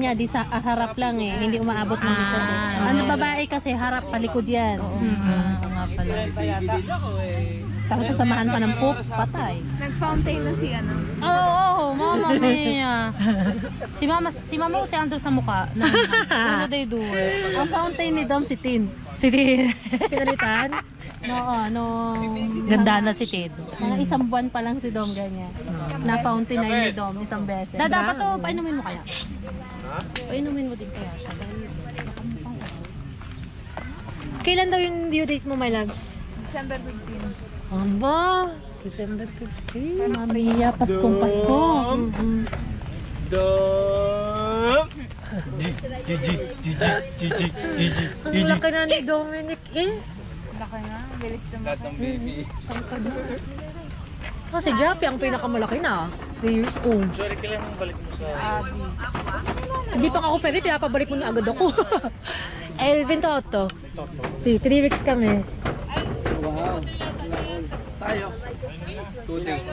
niya, di sa harap lang eh. Hindi umaabot ng likod eh. Ang babae kasi harap, palikod yan. Nga pala. Tapos sasamahan pa ng poop, patay. Nag-fountain na si ano. Oo, mama mia. Si mama ko si Andrew sa mukha. Ano they do it? Ang fountain ni Dom si Tin. Si Tid. Pinalitan? No. Ganda na si Tid. Mga isang buwan pa lang si Dom ganyan. Na fountain na ni Dom isang beses. Dapat to, painumin mo kaya? Painumin mo din kaya siya. Kailan daw yung due date mo, my loves? December 15. Ano ba? December 15. Mamiya, Paskong Pasko. Ang laki na ni Dominic eh. Laki na. Bilis naman. Kasi Jappy ang pinakamalaki na. 3 years old. Sorry, kailangan balik mo sa... Hindi pa ako pwede, pinapabalik mo na agad ako. Elvin Toto. Si 3 weeks kami. Wow. Tayo. 2 days.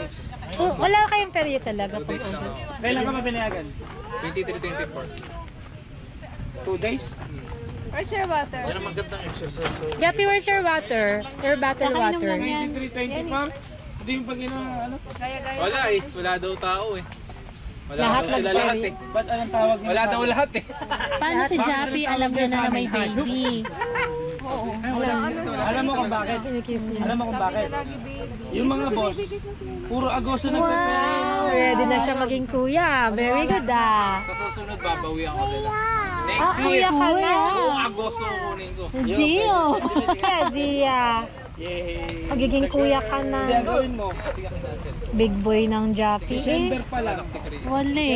Oh, wala kayong perye talaga pag August. Kailan ka mapinayagan? 23-24. 2 days? Where's your water? Yan ang magandang exercise. So, Jappy, where's your water? Your bottle water. 23-24? Hindi yung pag ano? Gaya-gaya. wala eh. Wala daw tao eh. Wala Lahat daw sila nag-ferry. lahat eh. Ba't anong tawag nila? Wala daw lahat eh. Paano si Jappy alam niya na may baby? Alam mo kung bakit? Alam mo kung bakit? Lagi baby. Yung mga boss, puro agosto na prepare. Wow, ready na siya maging kuya. Very good ah. Sa susunod babawian ko sila. Next Ah, kuya ka na. buong Agosto ang kunin ko. Gio! Kaya Zia, Yay! magiging kuya ka Hindi na. ang gawin mo. Big boy ng Jappy eh. December pa lang. Wale.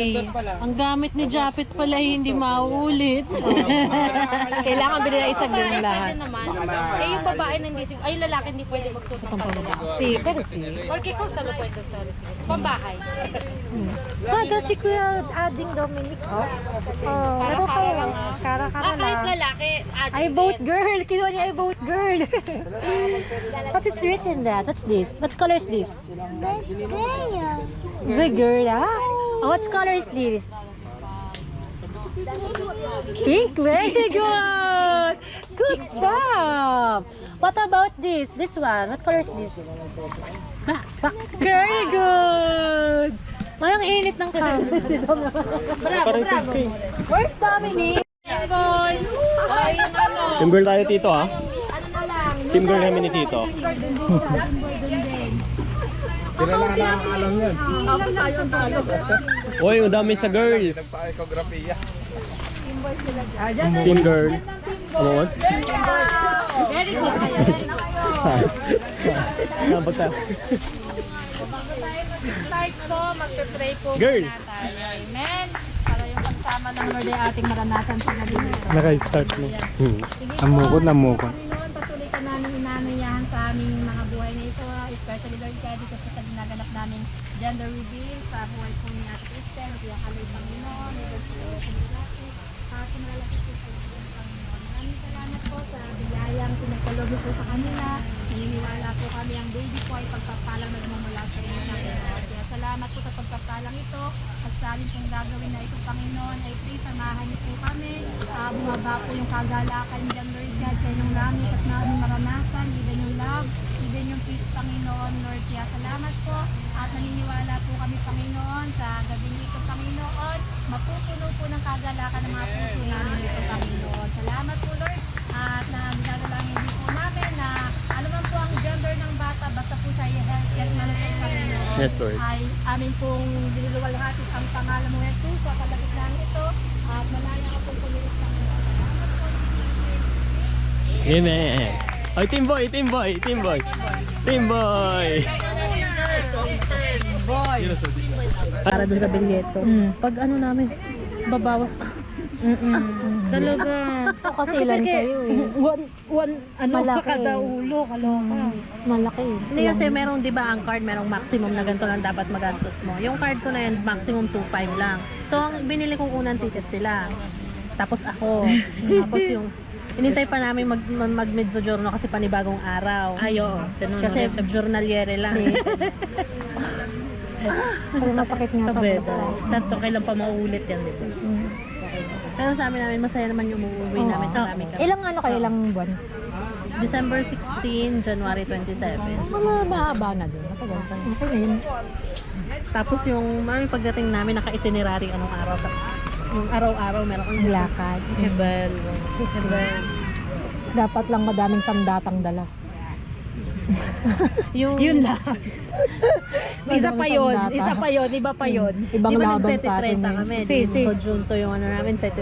Ang gamit ni Japit pala hindi maulit. Kailangan bilhin na isang ganun lahat. naman. Eh yung babae na hindi, ay yung lalaki hindi pwede magsusot ng pamilya. Pero si. Or kay kung salo pwede sa pambahay. Bada si Kuya Ading Dominic. Oh, ano kayo? Kara-kara Kahit na. lalaki, I vote girl. Kinuha niya I vote girl. What is written that? What's this? What color is this? Gray girl, ah? Oh, what color is this? Pink. Very good. Good job. What about this? This one. What color is this? Black. Very good. Mayang init ng camera. Bravo. Where's Dominic? Team girl tayo Tito ha. Team girl namin ni Tito. Kailangan na ang alam yan. Uy, ang dami sa girls. Nagpa-ecography. Team girl. Ano mo? Nabag tayo. start ko, magpe-pray po Girl. muna tayo. Amen. Para yung pagsama ng Lord ay ating maranasan sa nalilito. Naka-start mo. Namukot. Panginoon, patuloy ka namin inanayahan sa aming mga buhay na ito, especially Lord God, dito sa ginaganap namin gender reveal sa buhay po ni Ate Kristen, at yung kalay Panginoon, ito po at malalapit po sa Panginoon. Maraming salamat po sa biyayang pinagpalobo po sa kanila. Naniniwala po kami ang baby po ay pagpapalang nagmumula sa inyo na Panginoon. Kaya salamat po sa pagpapalang ito at sa amin pong gagawin na ito Panginoon ay please samahan niyo po kami. Bumaba po yung kagalakan dyan Lord God sa inyong langit at namin maranasan. Even yung love, even yung peace Panginoon Lord. Kaya salamat po at naniniwala po kami Panginoon sa gabi nito Panginoon. Mapupuno po ng kagalakan ng mga puso namin dito Panginoon. Salamat po Lord at dinadalangin din po namin na ano man po ang gender ng bata basta po sa health and malapit Panginoon. Yes, Lord. Ay amin pong dinuluwalhati ang pangalan mo Jesus sa kalagitnaan ito at malaya ka pong pulilit Panginoon. Salamat po. Amen. Ay, team boy. Para doon sa bilyeto. Pag ano namin, babawas. Talaga. Kasi ilan kayo eh. Ano Malaki. ka kada ulo, kaloka. Malaki. Hindi kasi merong, di ba, ang card, merong maximum na ganito lang dapat magastos mo. Yung card ko na yun, maximum 2.5 lang. So, ang binili kong unang ticket sila. Tapos ako. Tapos yung, inintay pa namin mag mezzogiorno kasi panibagong araw. Ayo, Kasi journaliere lang. Kasi masakit nga sa Sabi, bulsa. tanto kailan pa mauulit yan, di ba? Pero sa amin namin, masaya naman yung umuwi namin. Marami kami. Ilang ano kayo, ilang buwan? December 16, January 27. Mga mahaba na din. Matagal pa. Okay na yun. Tapos yung pagdating namin, naka-itinerary anong araw. Yung araw-araw, meron kang Lakad. Hebel. Dapat lang madaming sandatang dala. Yun lang. Isa pa yun. Isa pa yun, iba pa yun. Ibang Di ba laban sa atin. 30 kami? Di ba Junto yung ano namin, 30.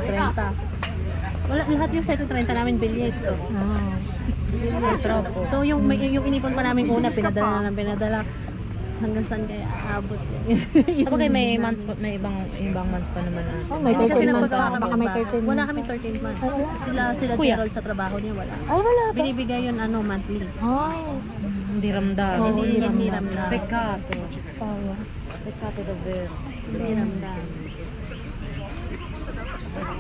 Wala, lahat yung 30 namin bilyates. So yung inipon pa namin una, pinadala. Hanggang saan kaya aabot yun? Kapag may months pa, may ibang months pa naman. Oh, may Kasi 13 months nagpagawa pa. kami Baka may iba. 13 Wala months. kami 13 months. Sila Gerald sa trabaho niya, wala. Ay, wala ba? Binibigay yun monthly. Ay, Hindi ramdam. Oo, Hindi ramdam. Peccato. sayang. Peccato the best. Hindi ramdam.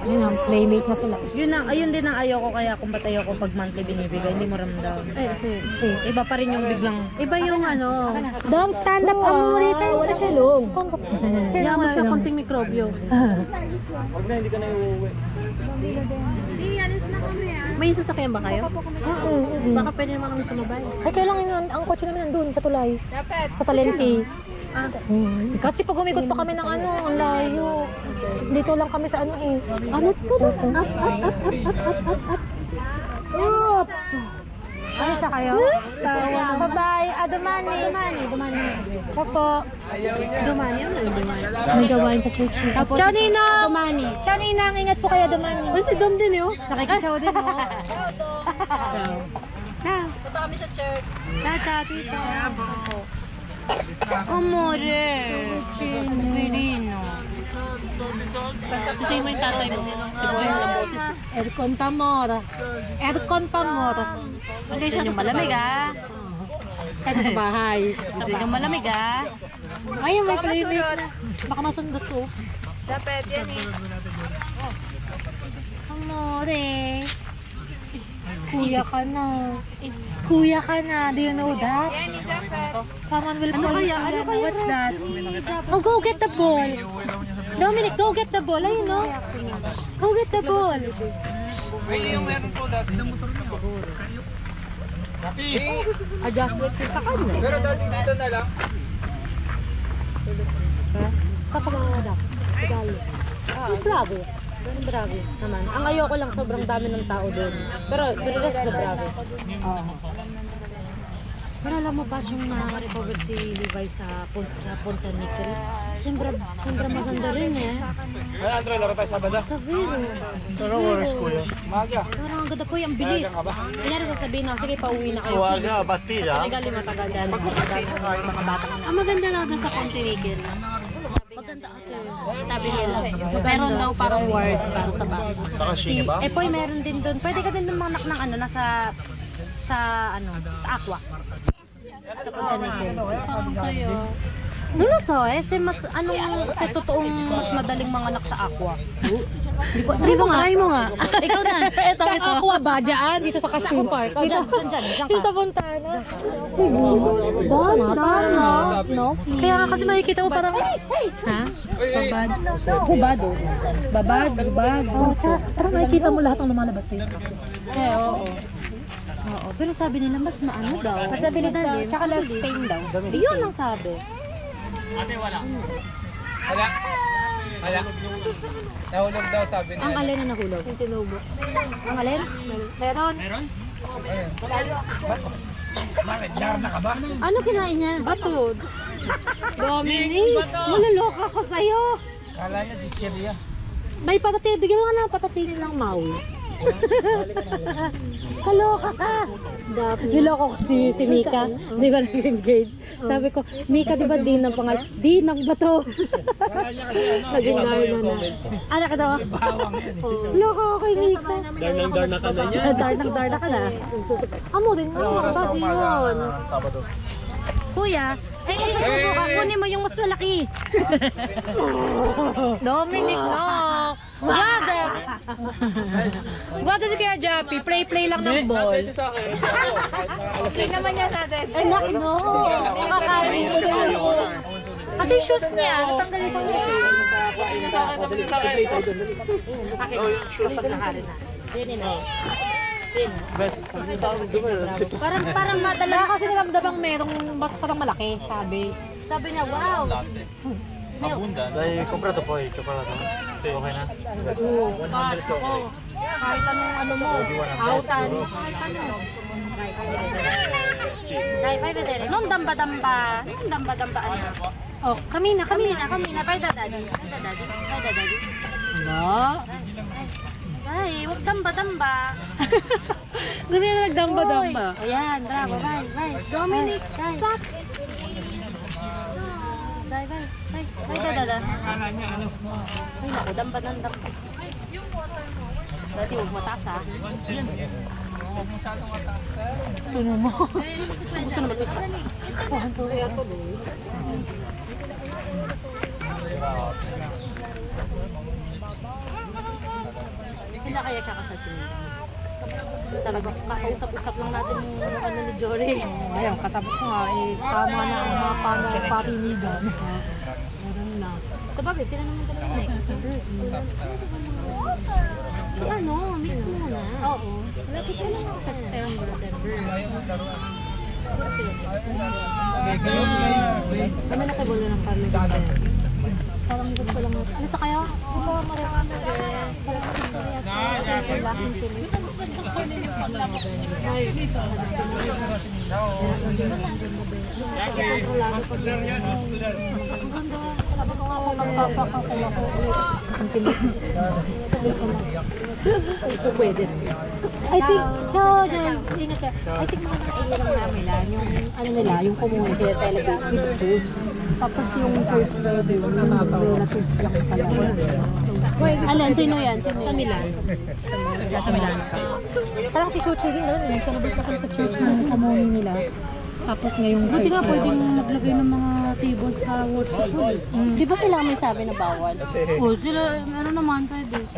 Yun ang playmate na sila. Ayun din ang ayoko kaya kung ba't ayoko pag monthly binibigay, hindi mo ramdam. Kasi Iba pa rin yung biglang, iba yung ano, Dom, stand up. Amuri tayo. Wala siya long. Stand up. kaya mo siya konting mikrobyo. Huwag na, hindi ka na iuwi. May sasakyan ba kayo? Baka pwede naman kami sumabay. Ay, kailangan ang kotse namin nandun sa tulay. Sa Talenti. Kasi pag umikot pa kami ng ano, ang layo. Dito lang kami sa ano eh. Let's go doon. Up. Alisa kayo? Bye-bye. Dumani. Opo. Dumani yun. May gawain sa church. Tapos, Chanina! Dumani. Chanina, ingat po kayo, Dumani. Uy, si Dom din yun. Nakikitsaw din, oh. Punta kami sa church. Tata, tita. Amore. Chinvirino. Sisihin mo yung tatay mo. Si Boy, walang boses. Aircon pamor. Aircon pamor. Okay, siya Yung malamig ah. Kahit sa bahay. Yung malamig ah. Ay, may playmate na. Baka masundot ko. Dapat yan eh. Amore. Kuya ka na. Kuya ka na. Do you know that? Someone will call you. Ano kaya? What's that? Oh, go get the ball. Dominic, go get the ball. Ayun, no? Go get the ball. Ay, yung meron po dati. Adjustment sa kanya. Pero dati dito na lang. Kapag-adak. Tagali. Bravo. Bravo naman. Ang ayoko lang, sobrang dami ng tao doon. Pero, pero sa Bravo. Pero alam mo ba yung na-recover si Levi sa Punta Nickel? Siyempre maganda rin eh. Ay, Andre, laro tayo Sabado. Kaviro. Pero oras ko yun. Maga. Parang ang ganda po yung bilis. Kanyari sasabihin na, sige pauwi na kayo. Huwag na, batida. Legal matagal dyan. Mga bata na. Ang maganda lang doon sa Pontinicil. Maganda ate. Sabi nila. Meron daw parang ward para sa bata. Nakasinga ba? Poy, meron din doon. Pwede ka din lumanak ng ano, sa aqua. Sa'yo. Nuno so mas sa totoong mas madaling manganak sa aqua. Try mo nga. Ikaw na. Sa Aqua ba? Diyan? Dito sa Kashim Park? Dito sa Fontana? No? Kaya nga kasi makikita mo parang... Ha? Hubado. Babad. Parang makikita mo lahat ng lumalabas sa'yo. Oo. Pero sabi nila mas maano daw. Mas mabilis daw. Tsaka less pain daw. Yun ang sabi. Ate, wala. Wala. Nahulog daw sabi niya. Ang alin na nahulog. Yung sinubo. Ang alin? Meron. Bakit? Jar na ka ba? Ano kinain niya? Batud. Dominic. Maloloka ko sa'yo. Kala niya, di chili ah. May patatini. Bigyan mo nga ng patatini lang, Maui. Kaloka ka. Niloko ko si Mika. Di ba nag-engage? Sabi ko, Mika, di ba Dinang pangal? Dinang ba to? Kala niya kasi ano. Naging Darna na. Anak ka daw. Bawang yan. Loko ko kay Mika. Darnang-darna ka na niya. Darnang-darna ka na. Amo din. Ano? Bagay yun. Sabado. Kuya, kung susubukan, kunin mo yung mas malaki. Dominic, no. Wada. Wada si Kuya Jappy. Play lang ng ball. Sa akin. Anak, no. Nakakain ko. Kasi shoes niya. Natanggal yung isang Akin, kapag nakarin na. Yan na. Parang madala kasi naramdamang merong parang malaki, sabi. Sabi niya, wow. Dahil comprado po eh. Chocolate. Okay na. Kahit anong ano mo, autan. Nung damba-damba. Nung damba-damba ano. Oh, kami na. Pay da daddy. No. Ay, wag damba-damba. Gusto niya nagdamba-damba. Ayan, bravo. Bye. Dominic, bye. Bye, dada. Ay, naku, damba. Dati, huwag mataas, ha? Tuno mo. Gusto na ba ito? Kailan kaya kakasal si Nina? Sabi ko, kakausap-usap lang natin yung ano ni Jory. Ayun, kasabot ko nga, tama na ang mga parinigan. Meron na. Sabagay, sila naman talaga next. So ano, mix mo na. Oo. Malapit ka lang September. Kami nakabulo ng kami. Parang gusto lang natin. Ano sa kayo? Ito, marami na rin. Sabi ko nga kung magpapakakuha ko ulit. Ang ito pwede. I think, ingat ka. I think mga naiilang namin lang yung ano nila, yung community sila celebrate with church. Tapos yung church baby, yung relatives lang talaga. Alin, sino yan? Sa Milan. Sa Milan. Parang si Chuchi rin, nag-celebrate kasi sa church ng community nila. Tapos ngayong church nga pwedeng naglagay ng mga table sa worship hall. Di ba sila may sabi na bawal? Oh, sila, meron naman pwede.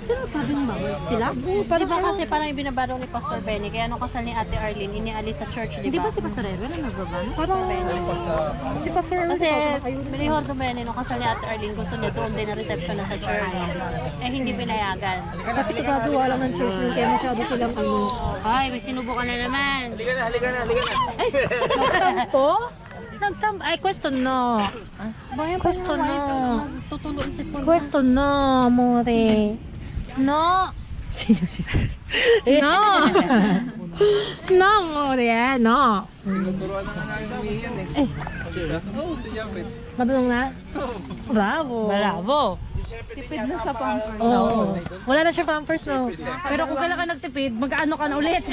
Sino sabi ng bawal? Sila? Di ba kasi parang ibinabaro ni Pastor Benny, kaya nung kasal ni Ate Arlene, inialis sa church, di Di ba ba? si Pastor Evan ang nagbabano? Pastor Benny. Si Pastor Evan, Kasi binihordo Benny nung kasal ni Ate Arlene, gusto niya doon din na reception na sa church. Eh hindi pinayagan. kasi kagagawa lang ng church nun, kaya masyado silang ano. Ay, may sinubukan na naman. Halika na. Nagtampo? Ay, question no. Question no. Tutulong si Paul. Question no, amore. No. No. No, amore, no. Tinuturuan na nga namin umiiyan eh. Oo, si Jeffrey. Madunong na? Bravo. Tipid na sa pampers. Oo. Wala na siya pampers, no? Pero kung kailan ka nagtipid, mag-ano ka na ulit.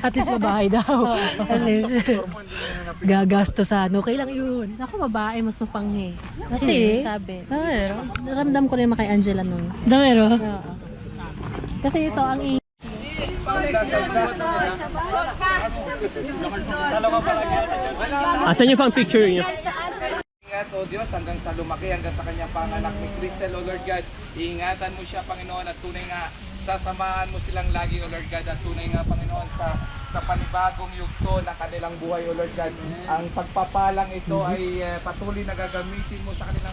At least babae daw. At least. Gagastosan. Okay lang yun. Ako babae, mas mapanghi. Kasi, sabi. Naramdam ko rin kay Angela nun. Damero? Kasi ito ang Asan yung pang picture niyo? Ingat, O Diyos, hanggang sa lumaki, hanggang sa kanyang panganak ni Crystal, O Lord God. Iingatan mo siya, Panginoon, at tunay nga, sasamahan mo silang lagi, O Lord God, at tunay nga, Panginoon, sa panibagong yugto ng kanilang buhay, O Lord God. Ang pagpapalang ito ay patuloy na gagamitin mo sa kanilang